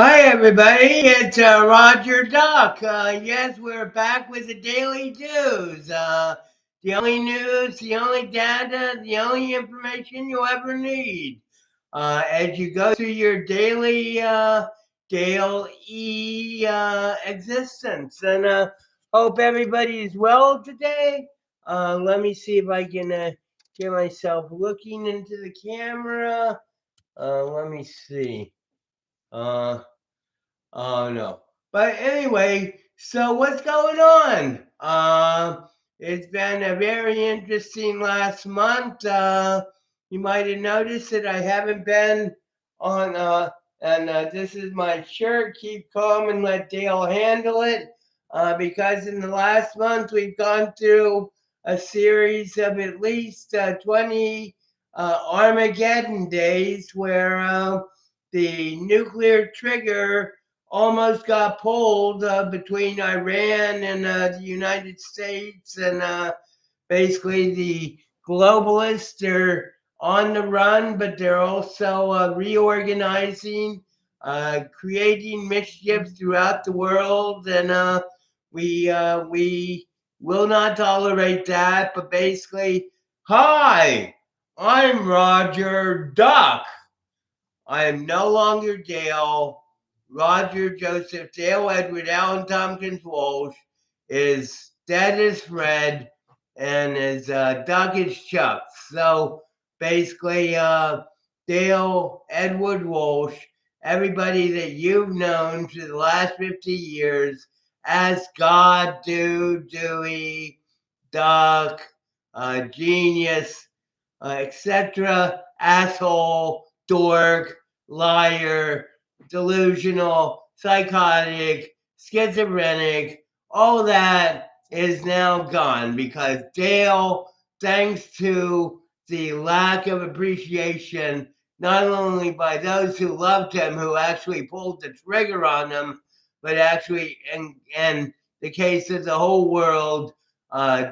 Hi, everybody. It's Roger Duck. Yes, we're back with the Daily News. The only news, the only data, the only information you'll ever need as you go through your daily existence. And hope everybody is well today. Let me see if I can get myself looking into the camera. Let me see. Uh, Oh no. But anyway, so what's going on? It's been a very interesting last month. You might have noticed that I haven't been on and this is my shirt. Keep calm and let Dale handle it. Because in the last month we've gone through a series of at least 20 Armageddon days where the nuclear trigger almost got pulled between Iran and the United States, and basically the globalists are on the run, but they're also reorganizing, creating mischief throughout the world, and we will not tolerate that. But basically, hi, I'm Roger Duck. I am no longer Dale. Roger Joseph Dale Edward Allen Tompkins Walsh is dead as Fred and is Duck as Chuck. So basically, Dale Edward Walsh, everybody that you've known for the last 50 years as God, Dude, Dewey, Duck, Genius, etc., asshole, dork, liar, delusional, psychotic, schizophrenic, all that is now gone because Dale, thanks to the lack of appreciation, not only by those who loved him, who actually pulled the trigger on him, but actually, in the case of the whole world,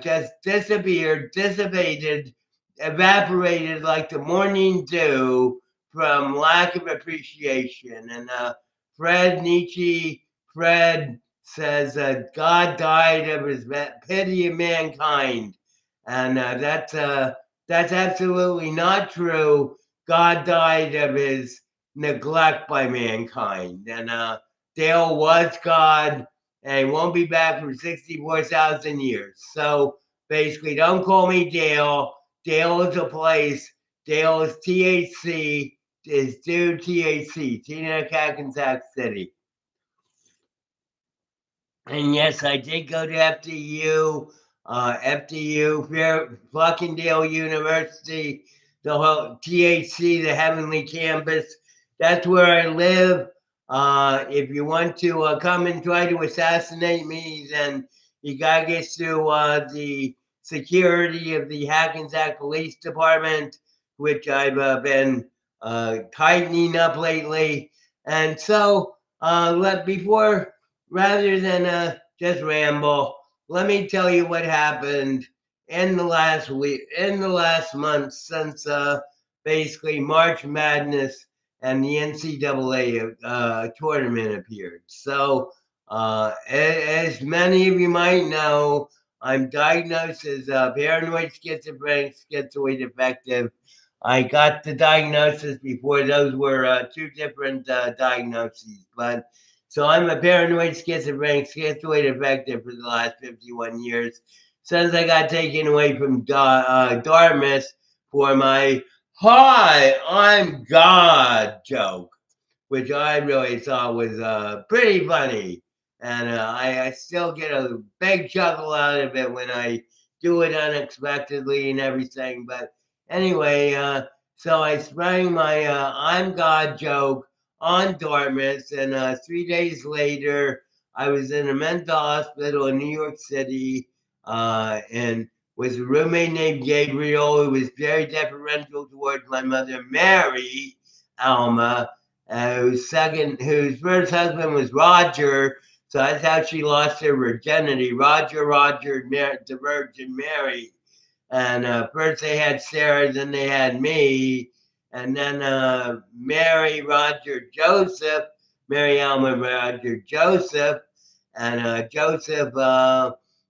just disappeared, dissipated, evaporated like the morning dew from lack of appreciation. And Fred says God died of his pity of mankind, and that's absolutely not true. God died of his neglect by mankind, and Dale was God, and he won't be back for 64,000 years. So basically, don't call me Dale. Dale is a place. Dale is THC. Is due THC, Tina Hackensack City. And yes, I did go to FDU, Fair Flockendale University, the whole THC, the Heavenly Campus. That's where I live. If you want to come and try to assassinate me, then you gotta get through the security of the Hackensack Police Department, which I've been tightening up lately. And so, before rather than just ramble, let me tell you what happened in the last week, in the last month since basically March Madness and the NCAA tournament appeared. So, as many of you might know, I'm diagnosed as paranoid schizophrenic, schizoid affective. I got the diagnosis before those were two different diagnoses, but so I'm a paranoid schizophrenic, schizoid affective for the last 51 years since I got taken away from Dartmouth for my "Hi, I'm God" joke, which I really thought was pretty funny. And I still get a big chuckle out of it when I do it unexpectedly and everything. But anyway, so I sprang my I'm God joke on Dartmouth, and 3 days later, I was in a mental hospital in New York City, and with a roommate named Gabriel, who was very deferential towards my mother, Mary Alma, whose first husband was Roger. So that's how she lost her virginity. Roger, the Virgin Mary. And first they had Sarah, then they had me, and then Mary, Roger, Joseph. Mary Alma Roger Joseph, and Joseph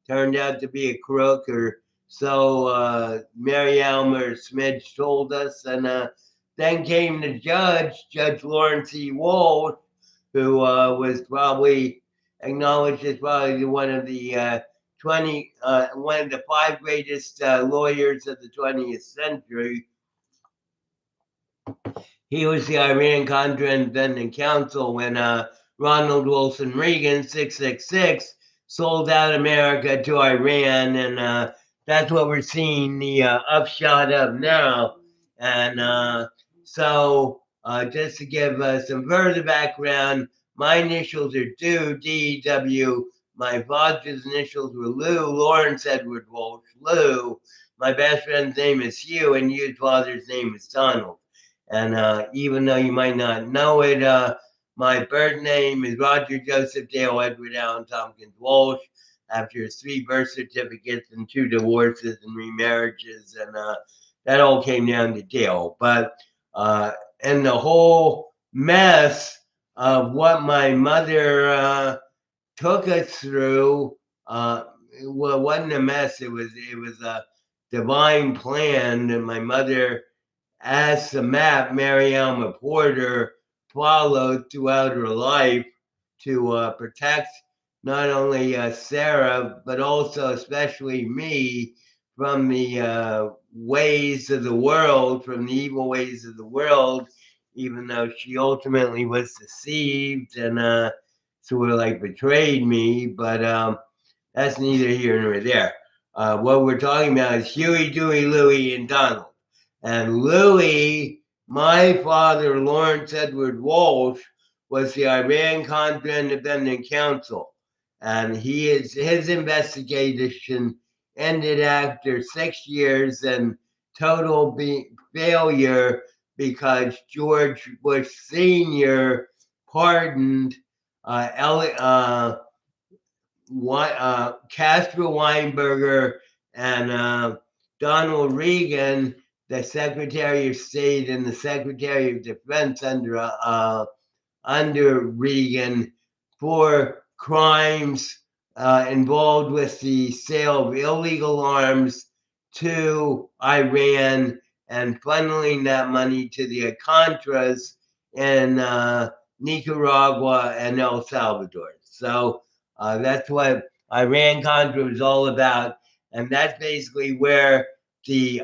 turned out to be a crook, or so Mary Alma Smith told us, and then came the Judge Lawrence E. Walsh, who was probably acknowledged as probably one of the one of the five greatest lawyers of the 20th century. He was the Iran-Contra Independent Counsel when Ronald Wilson Reagan, 666, sold out America to Iran, and that's what we're seeing the upshot of now. And so just to give some further background, my initials are DEW. My father's initials were Lawrence Edward Walsh, Lou. My best friend's name is Hugh, and Hugh's father's name is Donald. And even though you might not know it, my birth name is Roger Joseph Dale Edward Allen Tompkins Walsh, after his 3 birth certificates and 2 divorces and remarriages, and that all came down to Dale. But and the whole mess of what my mother took us through, well, it wasn't a mess. It was a divine plan that my mother, as the map Mary Alma Porter followed throughout her life to protect not only Sarah, but also especially me from the ways of the world, from the evil ways of the world, even though she ultimately was deceived and sort of like betrayed me. But that's neither here nor there. What we're talking about is Huey, Dewey, Louie, and Donald. And Louis, my father, Lawrence Edward Walsh, was the Iran-Contra Independent Counsel. And his investigation ended after 6 years and total failure because George Bush Sr. pardoned Castro Weinberger and Donald Reagan, the Secretary of State and the Secretary of Defense under Reagan, for crimes involved with the sale of illegal arms to Iran and funneling that money to the Contras in Nicaragua and El Salvador. So that's what Iran-Contra was all about, and that's basically where the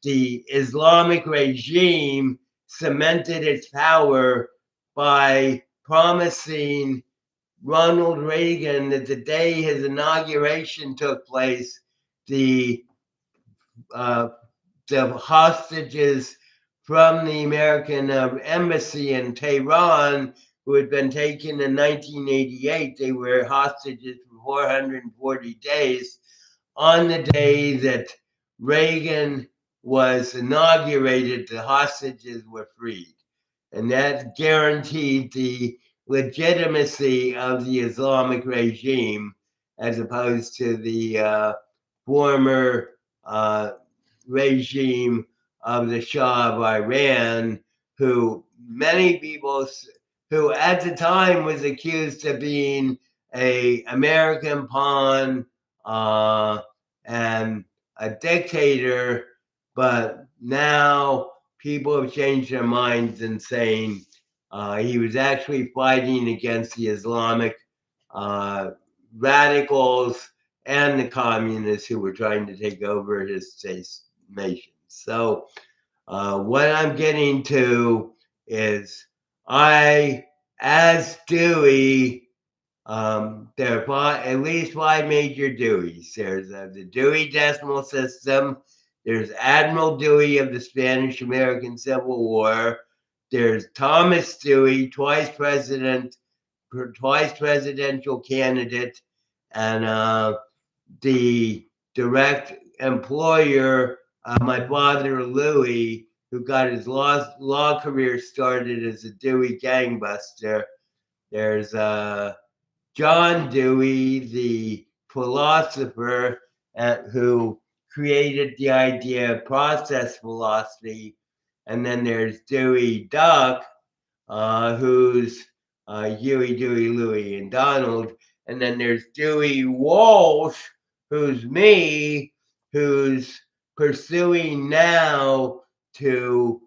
the Islamic regime cemented its power by promising Ronald Reagan that the day his inauguration took place, the hostages from the American embassy in Tehran, who had been taken in 1988, they were hostages for 440 days. On the day that Reagan was inaugurated, the hostages were freed. And that guaranteed the legitimacy of the Islamic regime as opposed to the former regime of the Shah of Iran, who many people, who at the time was accused of being an American pawn and a dictator, but now people have changed their minds and saying he was actually fighting against the Islamic radicals and the communists who were trying to take over his nation. So what I'm getting to is as Dewey, there are at least 5 major Deweys. There's the Dewey Decimal System. There's Admiral Dewey of the Spanish-American Civil War. There's Thomas Dewey, twice presidential candidate, and the direct employer, my father Louis, who got his law career started as a Dewey gangbuster. There's John Dewey, the philosopher who created the idea of process philosophy. And then there's Dewey Duck, who's Huey, Dewey, Louie, and Donald. And then there's Dewey Walsh, who's me, who's pursuing now to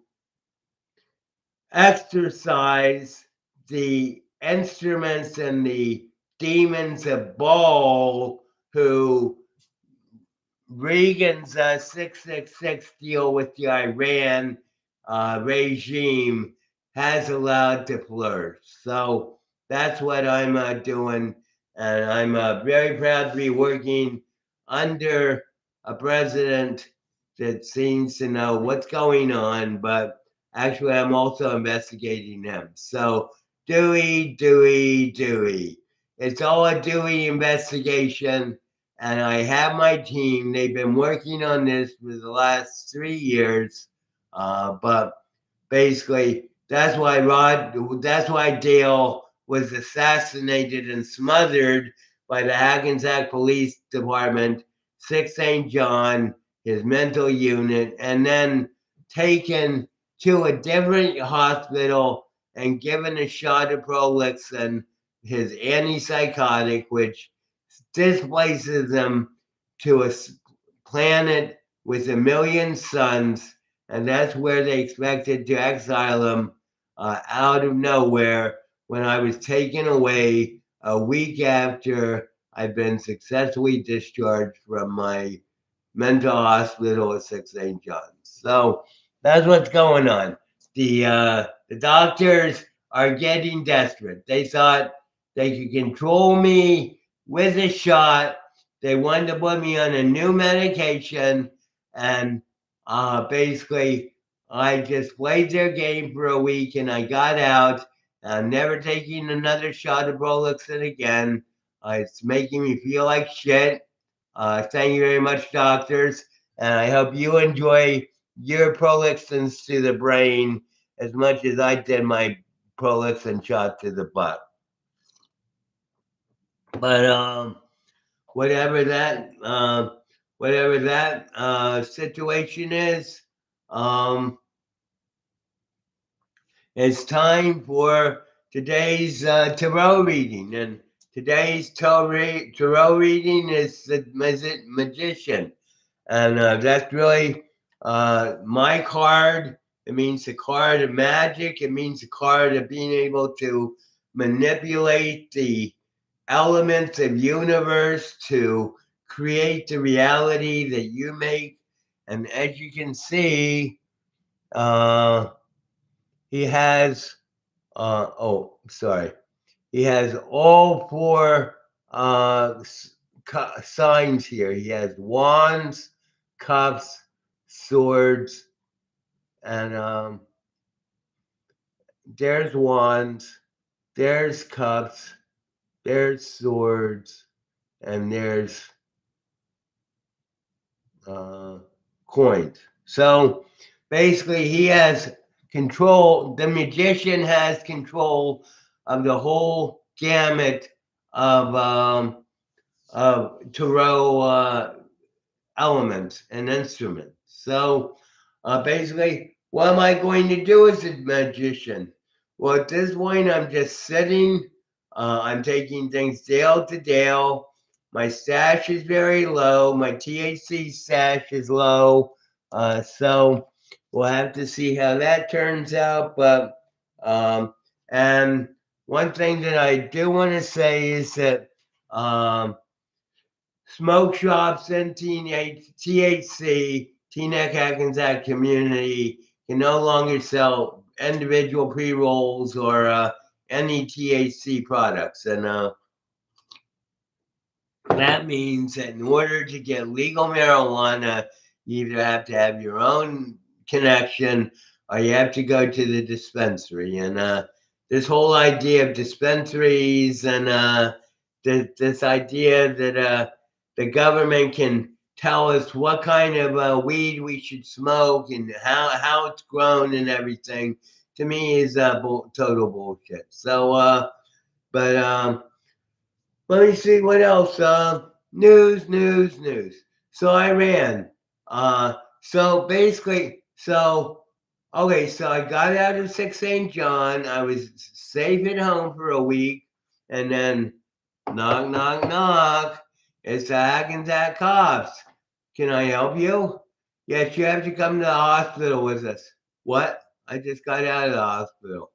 exercise the instruments and the demons of Baal, who Reagan's 666 deal with the Iran regime has allowed to flourish. So that's what I'm doing. And I'm very proud to be working under a president that seems to know what's going on, but actually, I'm also investigating him. So, Dewey, Dewey, Dewey. It's all a Dewey investigation, and I have my team. They've been working on this for the last 3 years, but basically, that's why Dale was assassinated and smothered by the Hackensack Police Department, 6 St. John, his mental unit, and then taken to a different hospital and given a shot of Prolixin, his antipsychotic, which displaces him to a planet with a million suns, and that's where they expected to exile him out of nowhere when I was taken away a week after I'd been successfully discharged from my mental hospital at 6 St. John's. So that's what's going on. The doctors are getting desperate. They thought they could control me with a shot. They wanted to put me on a new medication, and basically, I just played their game for a week, and I got out. I'm never taking another shot of Prolixin again. It's making me feel like shit. Thank you very much, doctors, and I hope you enjoy your Prolixins to the brain as much as I did my Prolixin shot to the butt. But whatever that situation is, it's time for today's tarot reading, and today's tarot reading is the Magician, and that's really my card. It means the card of magic. It means the card of being able to manipulate the elements of universe to create the reality that you make. And as you can see, he has he has all four signs here. He has wands, cups, swords, and there's wands, there's cups, there's swords, and there's coins. So basically, he has control. The magician has control of the whole gamut of tarot elements and instruments. So basically, what am I going to do as a magician? Well, at this point, I'm just sitting. I'm taking things dale to dale. My stash is very low. My THC stash is low. So we'll have to see how that turns out. But and one thing that I do want to say is that smoke shops and THC, Teaneck Hackensack community can no longer sell individual pre-rolls or any THC products. And that means that in order to get legal marijuana, you either have to have your own connection or you have to go to the dispensary. And this whole idea of dispensaries and this idea that the government can tell us what kind of weed we should smoke and how it's grown and everything, to me is total bullshit. So, but let me see what else. News. So Iran. So basically, Okay, so I got out of 6 St. John. I was safe at home for a week, and then knock, knock, knock. It's the Hackensack Cops. Can I help you? Yes, you have to come to the hospital with us. What? I just got out of the hospital.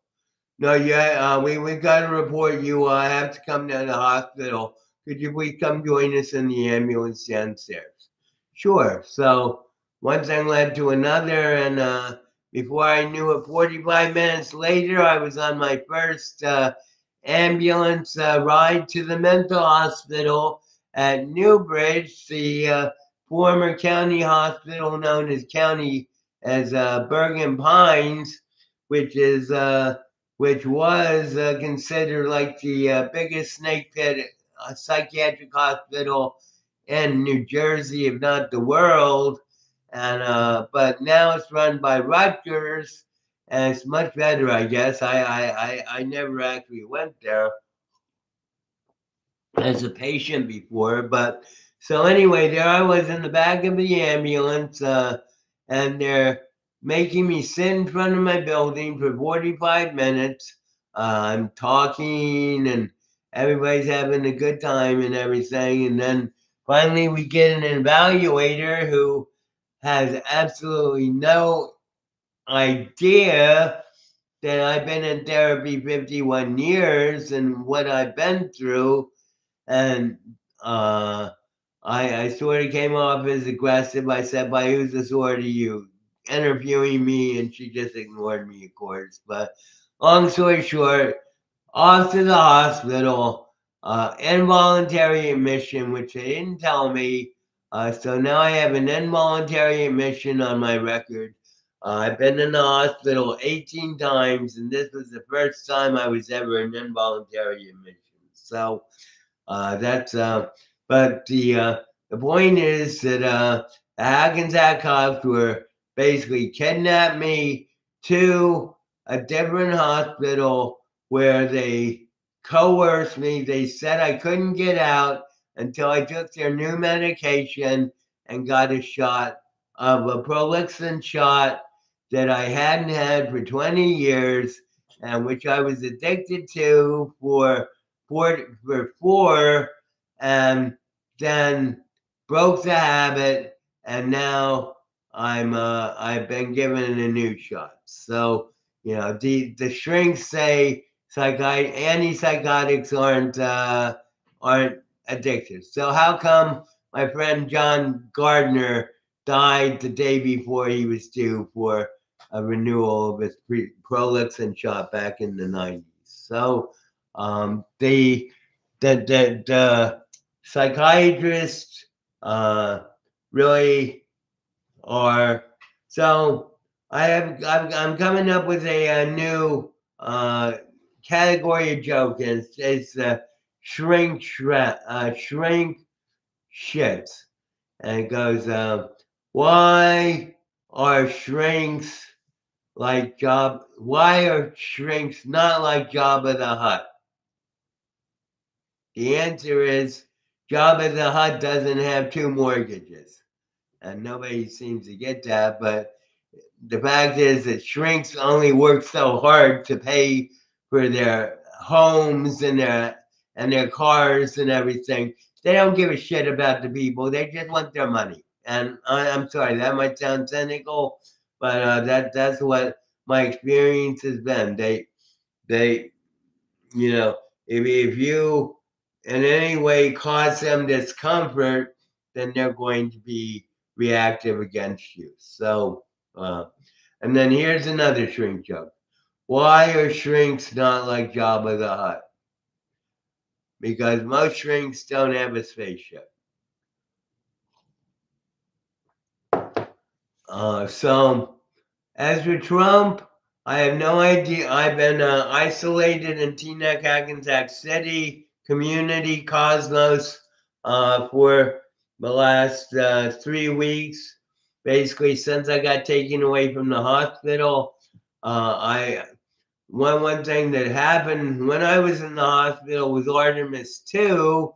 No, yeah, we got to report you have to come down to the hospital. Could you please come join us in the ambulance downstairs? Sure. So one thing led to another, and before I knew it, 45 minutes later, I was on my first ambulance ride to the mental hospital at Newbridge, the former county hospital known as Bergen Pines, which is which was considered like the biggest snake pit psychiatric hospital in New Jersey, if not the world. And but now it's run by Rutgers, and it's much better, I guess. I never actually went there as a patient before, but so anyway, there I was in the back of the ambulance, and they're making me sit in front of my building for 45 minutes. I'm talking, and everybody's having a good time and everything, and then finally we get an evaluator who has absolutely no idea that I've been in therapy 51 years and what I've been through, and I sort of came off as aggressive. I said, "By whose authority you interviewing me?" And she just ignored me, of course. But long story short, off to the hospital, involuntary admission, which they didn't tell me. So now I have an involuntary admission on my record. I've been in the hospital 18 times, and this was the first time I was ever in involuntary admission. So that's but the point is that the Hackensack cops were basically kidnapped me to a different hospital where they coerced me. They said I couldn't get out until I took their new medication and got a shot of a Prolixin shot that I hadn't had for 20 years and which I was addicted to for 4 and then broke the habit, and now I've been given a new shot. So the shrinks say antipsychotics aren't addictive. So how come my friend John Gardner died the day before he was due for a renewal of his Prolixin shot back in the 90s? So the psychiatrists really are. So I'm coming up with a new category of joke, and it's shrink shits, and it goes, why are shrinks why are shrinks not like Jabba the Hutt? The answer is Jabba the Hutt doesn't have 2 mortgages. And nobody seems to get that, but the fact is that shrinks only work so hard to pay for their homes and their cars and everything. They don't give a shit about the people. They just want their money. And I'm sorry, that might sound cynical, but that's what my experience has been. They if you in any way cause them discomfort, then they're going to be reactive against you. So, and then here's another shrink joke. Why are shrinks not like Jabba the Hutt? Because most shrinks don't have a spaceship. So, as for Trump, I have no idea. I've been isolated in Teaneck, Hackensack City, community, Cosmos, for the last 3 weeks. Basically, since I got taken away from the hospital, one thing that happened when I was in the hospital was Artemis 2,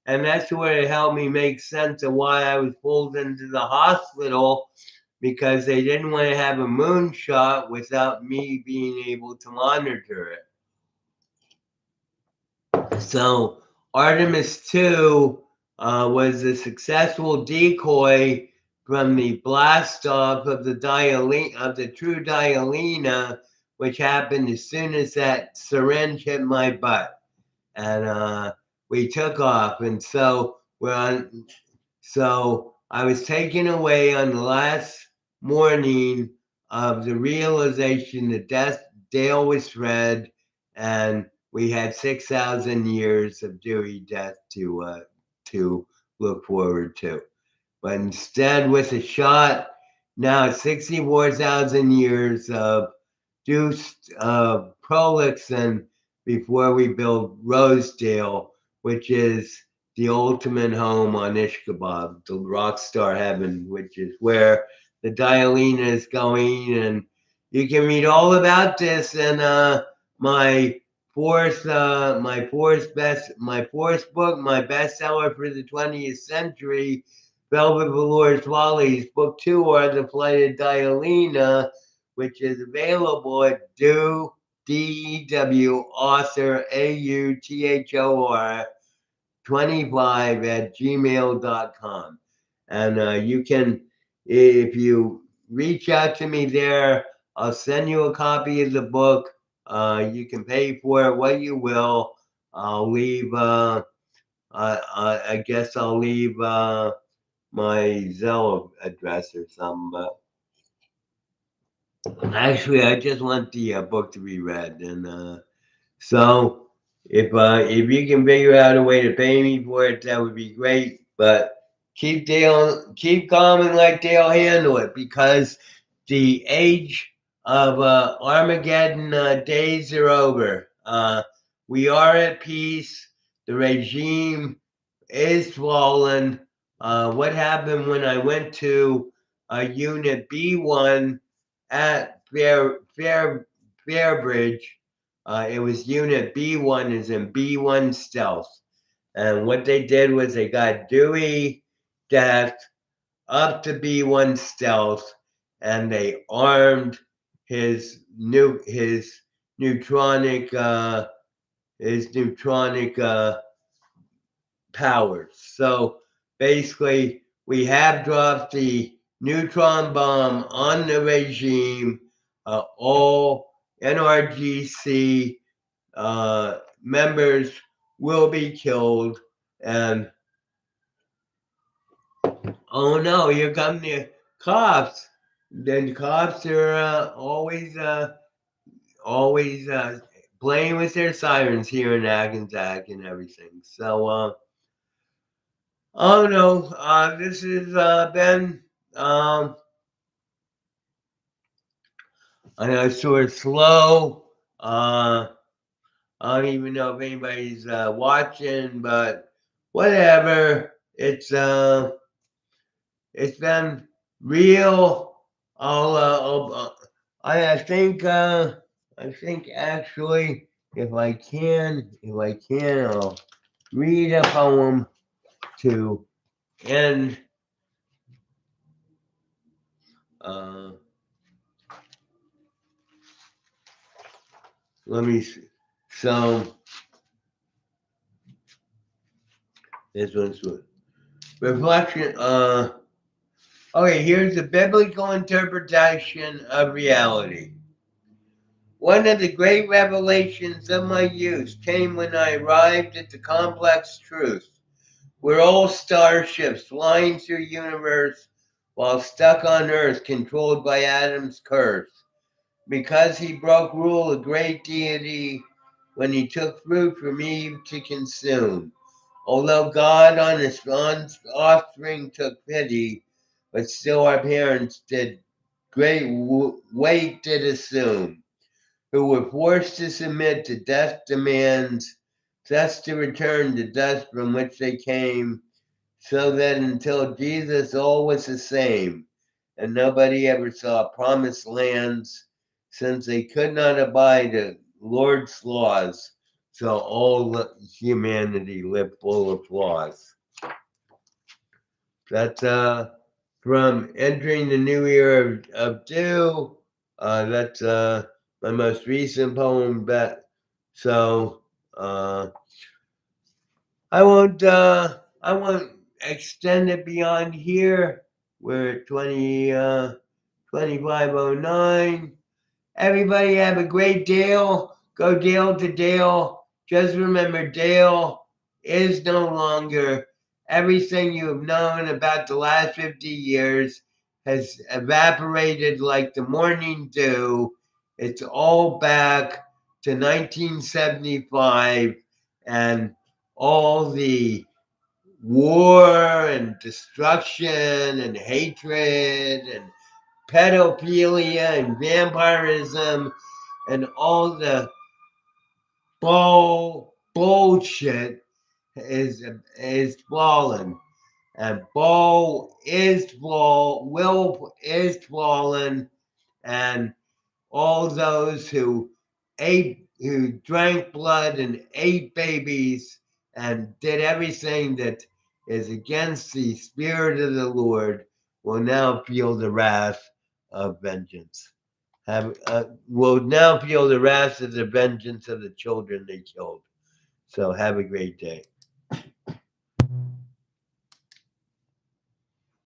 and that's where it helped me make sense of why I was pulled into the hospital because they didn't want to have a moonshot without me being able to monitor it. So Artemis 2 was a successful decoy from the blast off of the true Dialina, which happened as soon as that syringe hit my butt, and we took off. And so So I was taken away on the last morning of the realization that Dale was Fred, and we had 6,000 years of Dewey death to look forward to. But instead, with a shot, now 64,000 years of Prolixen before we build Rosedale, which is the ultimate home on Ishkabab, the Rockstar Heaven, which is where the Dialina is going. And you can read all about this in my fourth book, my bestseller for the 20th century, Velvet Velour's Follies, Book 2, or The Flight of Dialina, which is available at DEW author AUTHOR 25 at gmail.com. And you can, if you reach out to me there, I'll send you a copy of the book. You can pay for it what you will. I'll leave, I guess I'll leave my Zelle address or something, but actually, I just want the book to be read, and so if you can figure out a way to pay me for it, that would be great. But keep calm and let Dale handle it, because the age of Armageddon days are over. We are at peace. The regime is fallen. What happened when I went to Unit B1 at Fairbridge? It was Unit B1, is in B1 Stealth. And what they did was they got Dewey Death up to B1 Stealth, and they armed his neutronic powers. So basically, we have dropped the neutron bomb on the regime. All NRGC members will be killed. And oh no, here come the cops. Then cops are always playing with their sirens here in Hackensack and everything. So oh no, this has been I know sort of slow. I don't even know if anybody's watching, but whatever. It's been real. I think actually, if I can, I'll read a poem to end. Let me see. So this one's good. Reflection. Okay, here's the biblical interpretation of reality. One of the great revelations of my youth came when I arrived at the complex truth. We're all starships flying through the universe while stuck on Earth, controlled by Adam's curse. Because he broke rule, a great deity, when he took fruit from Eve to consume. Although God on his offspring took pity, but still our parents did great weight did assume, who were forced to submit to death's demands, thus to return to dust from which they came, so that until Jesus all was the same, and nobody ever saw promised lands, since they could not abide the Lord's laws, so all humanity lived full of flaws. That's from entering the new year of two. That's my most recent poem. So uh, I won't extend it beyond here. We're at 2509. Everybody have a great Dale. Go Dale to Dale. Just remember, Dale is no longer. Everything you have known about the last 50 years has evaporated like the morning dew. It's all back to 1975 and all the war and destruction and hatred and pedophilia and vampirism and all the bullshit is fallen. And Bo is fallen, and all those who drank blood and ate babies and did everything that is against the spirit of the Lord will now feel the wrath of vengeance. Will now feel the wrath of the vengeance of the children they killed. So have a great day.